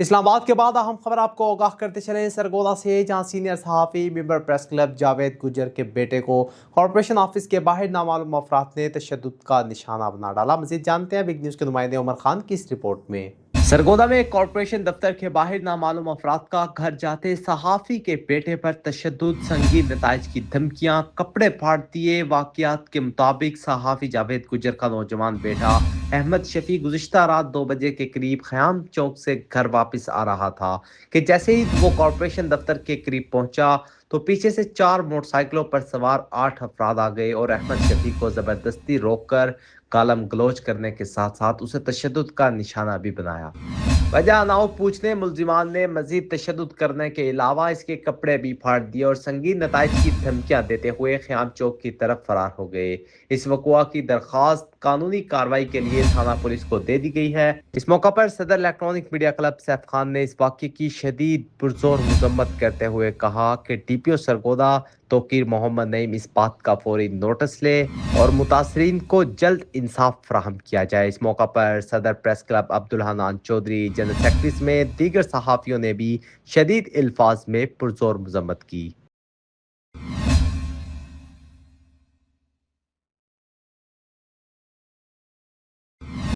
اسلام آباد کے بعد اہم خبر آپ کو آگاہ کرتے چلیں سرگودا سے، جہاں سینئر صحافی ممبر پریس کلب جاوید گجر کے بیٹے کو کارپوریشن آفس کے باہر نامعلوم افراد نے تشدد کا نشانہ بنا ڈالا۔ مزید جانتے ہیں بگ نیوز کے نمائندے عمر خان کی اس رپورٹ میں۔ سرگودا میں کارپوریشن دفتر کے باہر نامعلوم افراد کا گھر جاتے صحافی کے بیٹے پر تشدد، سنگین نتائج کی دھمکیاں، کپڑے پھاڑ دیے۔ واقعات کے مطابق صحافی جاوید گجر کا نوجوان بیٹا احمد شفیع گزشتہ رات 2 بجے کے قریب خیام چوک سے گھر واپس آ رہا تھا کہ جیسے ہی وہ کارپوریشن دفتر کے قریب پہنچا تو پیچھے سے 4 موٹر سائیکلوں پر سوار 8 افراد آ گئے اور احمد شفیع کو زبردستی روک کر گالم گلوچ کرنے کے ساتھ ساتھ اسے تشدد کا نشانہ بھی بنایا۔ وجہ نہ پوچھنے ملزمان نے مزید تشدد کرنے کے علاوہ اس کے کپڑے بھی پھاڑ دیے اور سنگین نتائج کی دھمکیاں دیتے ہوئے خیام چوک کی طرف فرار ہو گئے۔ اس وقوع کی درخواست قانونی کارروائی کے لیے تھانہ پولیس کو دے دی گئی ہے۔ اس موقع پر صدر electronic media club Saif Khan نے اس واقعے کی شدید پرزور مذمت کرتے ہوئے کہا کہ ڈی پی او سرگودا توقیر محمد نعیم اس بات کا فوری نوٹس لے اور متاثرین کو جلد انصاف فراہم کیا جائے۔ اس موقع پر صدر press club Abdul Hanan Chaudhry, general secretary سمیت دیگر صحافیوں نے بھی شدید الفاظ میں پرزور مذمت کی۔